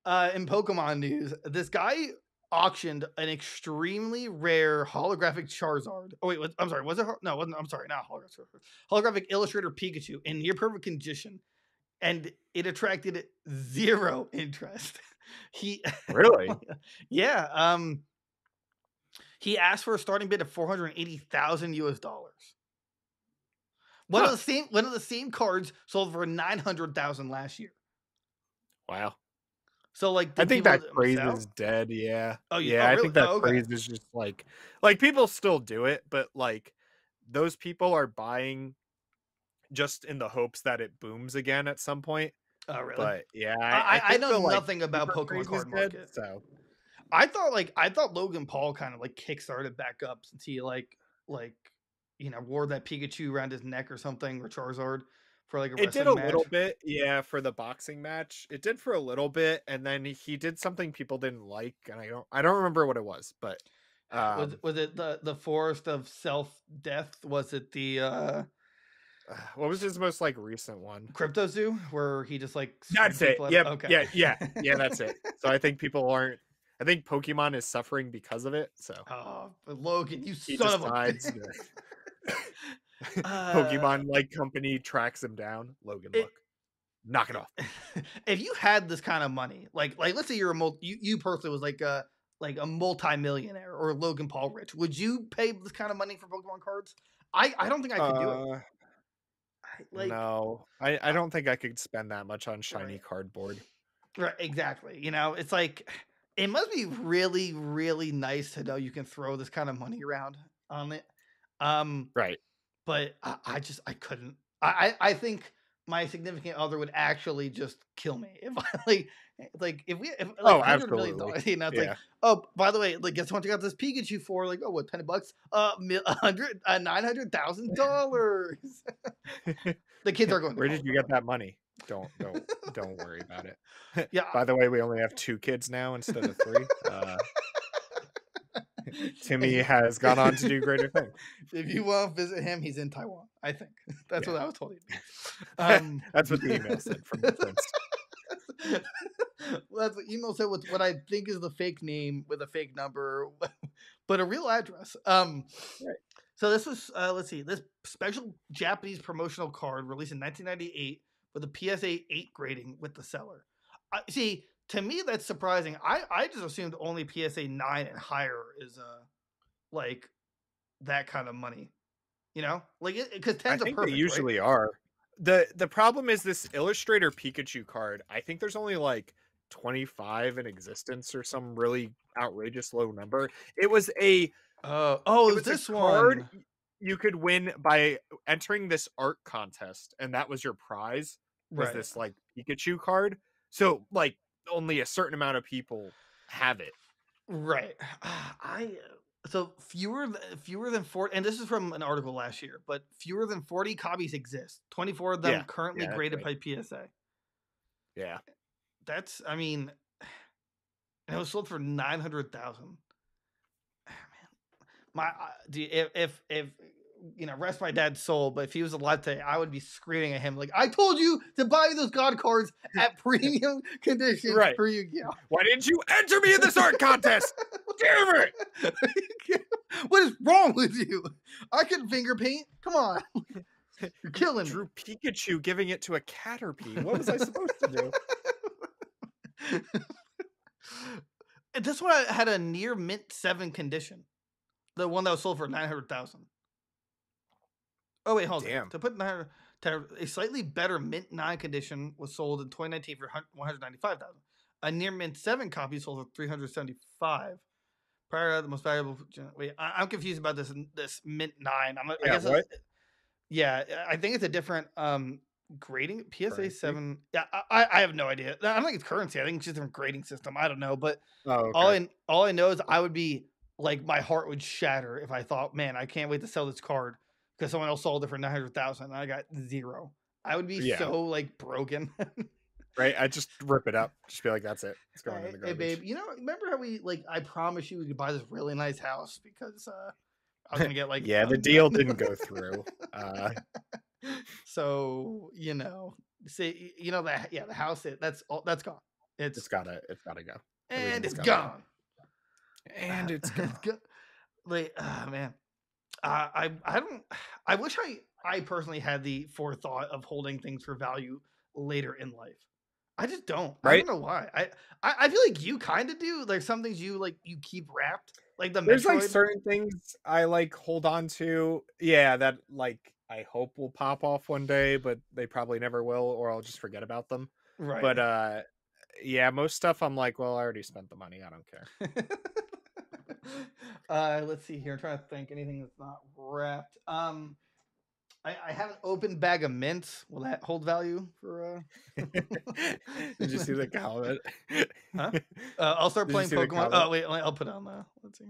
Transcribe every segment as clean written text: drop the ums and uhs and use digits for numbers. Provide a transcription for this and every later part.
In Pokemon news, this guy auctioned an extremely rare holographic Charizard. Oh wait, I'm sorry. Was it? No, it wasn't. I'm sorry, not holographic. Holographic Illustrator Pikachu in near perfect condition, and it attracted zero interest. He, Really? yeah. He asked for a starting bid of $480,000 US. Huh. One of the same cards sold for 900,000 last year. Wow. So like, I did think people that miss craze out? is dead. Yeah. Oh, Yeah, oh, I really? think that Oh, okay. craze is just like people still do it, but like those people are buying just in the hopes that it booms again at some point. Oh, really? But yeah, I I think know the like nothing about super Pokemon craze is card dead. market. So I thought Logan Paul kind of like kickstarted back up since he like wore that Pikachu around his neck or something, or Charizard, for like a it did a wrestling match. little bit, yeah, for the boxing match. It did for a little bit, and then he did something people didn't like, and I don't remember what it was, but Was it the forest of self death? Was it the what was his most like recent one? Crypto Zoo where he just like screwed That's it. people out? Yep. Okay. Yeah, that's it. So I think people aren't I think Pokemon is suffering because of it. So Oh, but Logan, you he son of a decides uh Pokemon like company tracks him down. Logan, it, look, knock it off. if you had this kind of money, like let's say you're you personally was like a multi-millionaire or Logan Paul rich, would you pay this kind of money for Pokemon cards? I don't think I could do it. Uh, Like no, I don't think I could spend that much on shiny right, cardboard. right, exactly. It's like it must be really, really nice to know you can throw this kind of money around on it. Um, Right. but I couldn't. I think my significant other would actually just kill me if I like if like Oh, $100 million. absolutely. It's like, Yeah. oh, by the way, like guess what you got this Pikachu for? Like, oh, what, $10? 900,000 dollars. The kids are going to Where did college, you by the get way. that money? Don't worry about it. Yeah. By the way, we only have 2 kids now instead of 3. Timmy If has gone on to do greater things. if you want to visit him, he's in Taiwan. I think that's Yeah. what I was told. Um, That's what the email said from the prince. well, that's what email said with what I think is the fake name with a fake number, but a real address. Right. So this was let's see, this special Japanese promotional card released in 1998 with a PSA 8 grading with the seller. See, to me that's surprising. I just assumed only PSA 9 and higher is like that kind of money. Like because I 10's are think they perfect, right? usually are. The problem is this Illustrator Pikachu card. I think there's only like 25 in existence or some really outrageous low number. It was a Oh, it is was a this card one? you could win by entering this art contest, and that was your prize, was Right. this like Pikachu card. So like only a certain amount of people have it. Right. I so fewer than 40, and this is from an article last year, but fewer than 40 copies exist. 24 of them Yeah. currently Yeah, that's graded right. by PSA. Yeah. That's I mean, and it was sold for 900,000. My if rest my dad's soul, but if he was alive today, I would be screaming at him like, "I told you to buy those god cards at premium condition Right. for Yu-Gi-Oh." Why didn't you enter me in this art contest? Damn it! What is wrong with you? I can finger paint. Come on, you're killing me. Drew Pikachu giving it to a Caterpie. What was I supposed to do? And this one had a near mint 7 condition. The one that was sold for 900,000. Oh wait, hold on. Damn. To put 900, a slightly better mint 9 condition was sold in 2019 for 195,000. A near mint 7 copy sold for 375. Prior to the most valuable. Wait, I'm confused about this mint 9. I Yeah, guess what? yeah, I think it's a different grading. PSA Currency? 7. Yeah, I have no idea. I don't think it's currency. I think it's just a different grading system. I don't know, but Oh, okay. all I know is I would be like my heart would shatter if I thought, man, I can't wait to sell this card because someone else sold it for 900,000 and I got 0. I would be Yeah. so like broken. Right? I just rip it up. Just be like, that's it. It's going in the Hey, garbage. babe, remember how we like? I promised you we could buy this really nice house because I was gonna get like Yeah, the deal didn't go through. So see, that the house that's gone. It's gotta go. And Everything's it's gotta go. gone. And it's gone. It's go- like, man, I don't. I wish I personally had the forethought of holding things for value later in life. I just don't. I Right? don't know why. I feel like you kind of do. Like some things you like you keep wrapped, like the There's like Metroid. certain things I like hold on to. Yeah, that like I hope will pop off one day, but they probably never will, or I'll just forget about them. Right. But yeah, most stuff I'm like, well, I already spent the money. I don't care. Let's see here. I'm trying to think anything that's not wrapped. I have an open bag of mints. Will that hold value for? Did you see the comment? Huh? I'll start Did you playing see the Pokemon. comment? Oh wait, I'll put it on the. Let's see.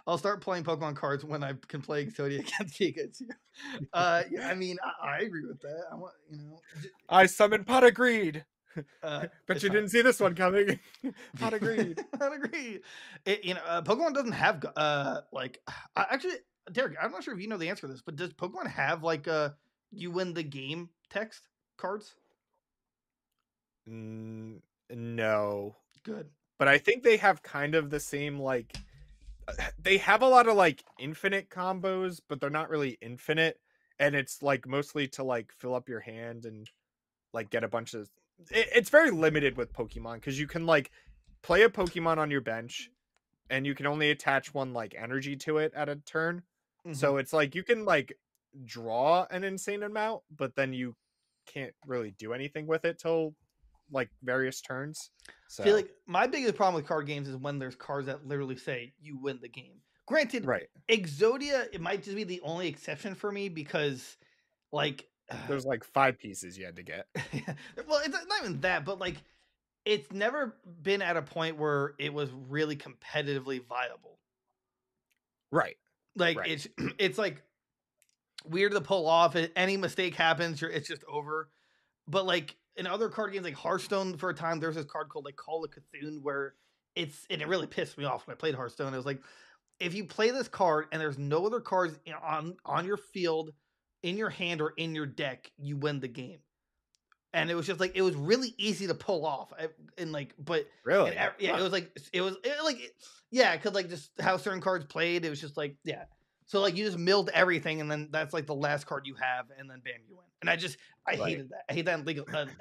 I'll start playing Pokemon cards when I can play Exodia against Pikachu. Yeah, I mean, I agree with that. I want, I summoned Pot of Greed. uh, But it's you fine. didn't see this one coming. Pot of Greed. I agree. Pokemon doesn't have like actually, Derek. I'm not sure if you know the answer to this, but does Pokemon have like you win the game text cards? No. Good. But I think they have kind of the same like they have a lot of like infinite combos, but they're not really infinite, and it's like mostly to like fill up your hand and like get a bunch of it's very limited with Pokemon because you can like play a Pokemon on your bench and you can only attach one like energy to it at a turn. Mm-hmm. So it's like you can like draw an insane amount, but then you can't really do anything with it till like various turns. I feel So like my biggest problem with card games is when there's cards that literally say you win the game. Granted, right. Exodia, it might just be the only exception for me because, like, There's like 5 pieces you had to get. well, it's not even that, but like, it's never been at a point where it was really competitively viable. Right. Like, Right. it's like weird to pull off. Any mistake happens, it's just over. But like in other card games, like Hearthstone, for a time, there's this card called like Call of Cthulhu, where and it really pissed me off when I played Hearthstone. It was like, if you play this card and there's no other cards on your field, in your hand, or in your deck, you win the game. And it was just like it was really easy to pull off, and like, but Really? yeah, Huh. yeah, because like just how certain cards played, it was just like yeah. So like you just milled everything, and then that's like the last card you have, and then bam, you win. And I Right. hated that. I hate that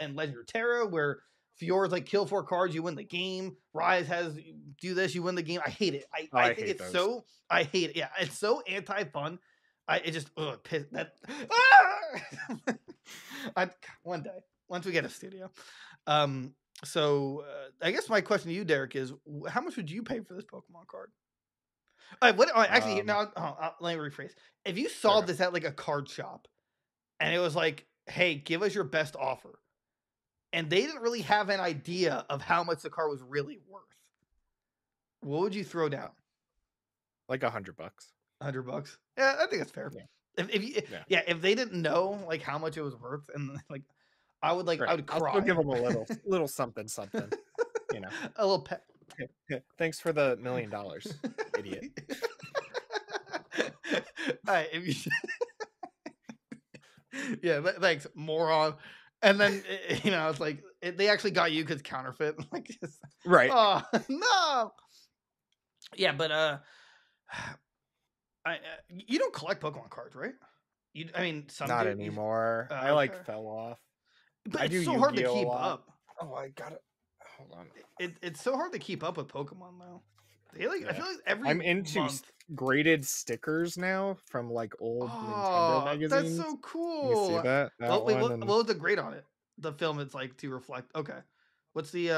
in Legend of Terra, where Fiora's like kill 4 cards, you win the game. Rise has do this, you win the game. I hate it. I think hate it's those. so I hate it. Yeah, it's so anti fun. It just piss that. One day once we get a studio. So I guess my question to you, Derek, is how much would you pay for this Pokemon card? Actually, now let me rephrase. If you saw Okay. this at like a card shop, and it was like, "Hey, give us your best offer," and they didn't really have an idea of how much the card was really worth, what would you throw down? Like $100. $100? Yeah, I think that's fair. Yeah. If they didn't know like how much it was worth, and like I would Right. I would I'll cry. still give them a little something, you know. A little pet. Thanks for the $1 million, idiot. All right, if you, yeah, thanks, moron. And then it's like they actually got you because counterfeit. Like, Right. oh no. Yeah, but you don't collect Pokemon cards, right? I mean, some Not do. anymore. I Okay. like fell off. But I it's do so hard to Yu-Gi-Oh! keep A lot. up. Oh, I got it. Hold on. It's so hard to keep up with Pokemon though. I feel like every I'm into month. graded stickers now from like old Nintendo Oh, magazines. that's so You cool. see that? Wait, one what and... was the grade on it? The film, it's like to reflect. Okay, what's the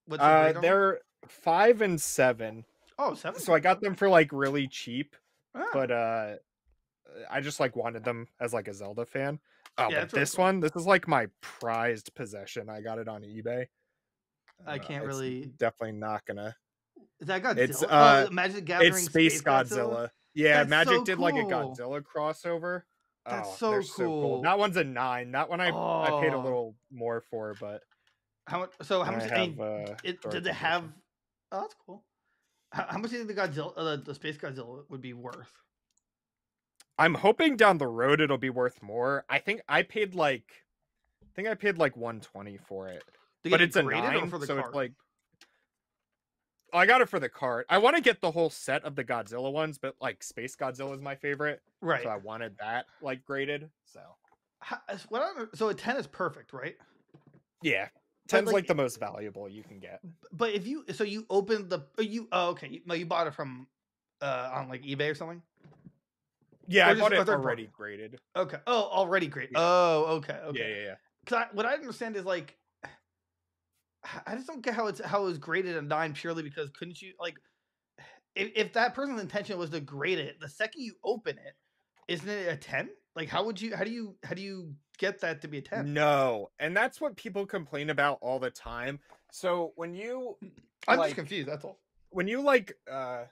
what's the grade on it? They're 5 and 7. Oh, 7. So I got them for like really cheap, Ah, but I just like wanted them as like a Zelda fan. Oh, yeah, but that's really this cool. one, this is like my prized possession. I got it on eBay. I can't It's really. definitely not gonna. Is that Godzilla? It's Magic Gathering it's Space Godzilla. Yeah, That's Magic so did like a cool. Godzilla crossover. That's Oh, so they're so cool. cool. That one's a 9. That one I paid a Oh, little more for, but how much? So how I much? I have mean, Dark did it have? Edition. Oh, that's cool. How much do you think the Godzilla, the Space Godzilla, would be worth? I'm hoping down the road it'll be worth more. I think I paid like 120 for it. To but get it it's a graded or 9, for the so it's card? like I got it for the card. I want to get the whole set of the Godzilla ones, but like Space Godzilla is my favorite, so Right. I wanted that like graded. So So a 10 is perfect, right? yeah, But 10's like like, the most valuable you can get. but if you so you opened the okay, you bought it from on like eBay or something, Yeah, or I just bought a it third party. already graded. Okay. Oh, already great. Yeah, Oh, okay, yeah, okay. yeah, yeah. Because what I understand is like I just don't get how it was graded a 9 purely because couldn't you like if that person's intention was to grade it, the second you open it, isn't it a 10? Like how do you get that to be a 10? No, and that's what people complain about all the time. So I'm just like confused, that's all. when you like grab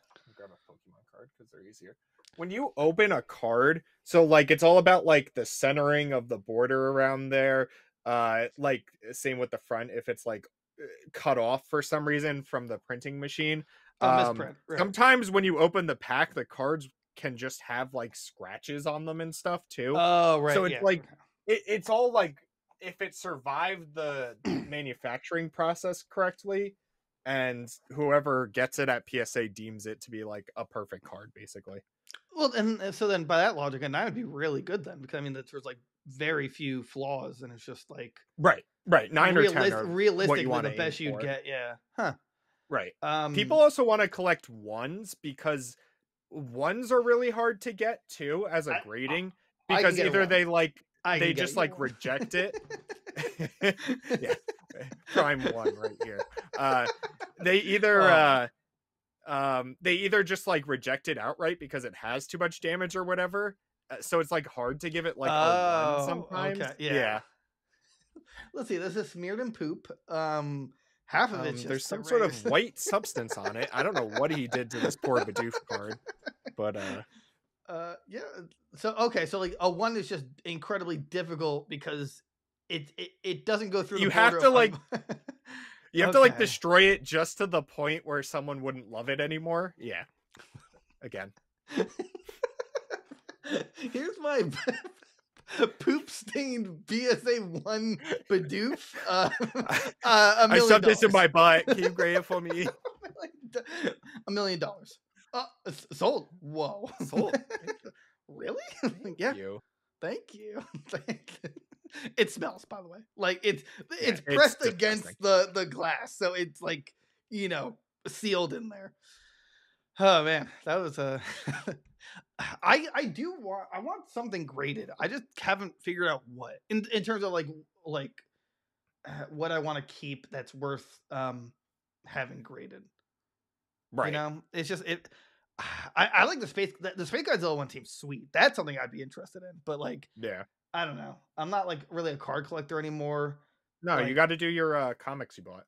a Pokemon card because they're easier. When you open a card, so like it's all about like the centering of the border around there. Like same with the front if it's like cut off for some reason from the printing machine. Oh, misprint. Right. Sometimes when you open the pack, the cards can just have like scratches on them and stuff too. Oh, right, So it's yeah. like Okay. it's all like if it survived the manufacturing process correctly, and whoever gets it at PSA deems it to be like a perfect card, basically. Well, and so then by that logic, a 9 would be really good then because I mean there's like very few flaws and it's just like Right. 9 or 10 are what you realistically want the to aim best you'd for. get, yeah. Huh. Right. People Um also want to collect ones because ones are really hard to get too as a I grading I can because get a either 1. I they can get just you like one. reject it. Yeah. Prime one right here. They either they either just like reject it outright because it has too much damage or whatever. So it's like hard to give it like a 1 Oh, sometimes. okay. Yeah. Yeah. Let's see. This is smeared in poop. Half of it's There's just some sort of erased. white substance on it. I don't know what he did to this poor Bidoof card, but Yeah. So okay, so like a 1 is just incredibly difficult because it doesn't go through the you have border to of like you have to like okay. destroy it just to the point where someone wouldn't love it anymore. Yeah. Again. Here's my poop stained BSA 1 Bidoof. $1 I million. shoved this in my butt. Can you grade it for me? $1 million. Sold. Whoa. Sold. Really? Thank Yeah. you. Thank you. Thank you. It smells, by the way. Like it's Yeah, pressed it's against disgusting. the glass, so it's like sealed in there. Oh man, that was a. I want something graded. I just haven't figured out what in terms of like what I want to keep that's worth having graded. Right. It's just it. I like the Space Godzilla one seems sweet. That's something I'd be interested in. But like Yeah. I don't know. I'm not like really a card collector anymore. No, you Like got to do your comics you bought.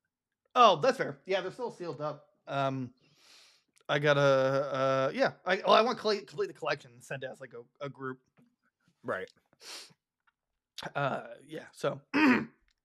oh, that's fair. Yeah, they're still sealed up. I gotta yeah. I want to complete the collection and send it as like a group. Right. Yeah. So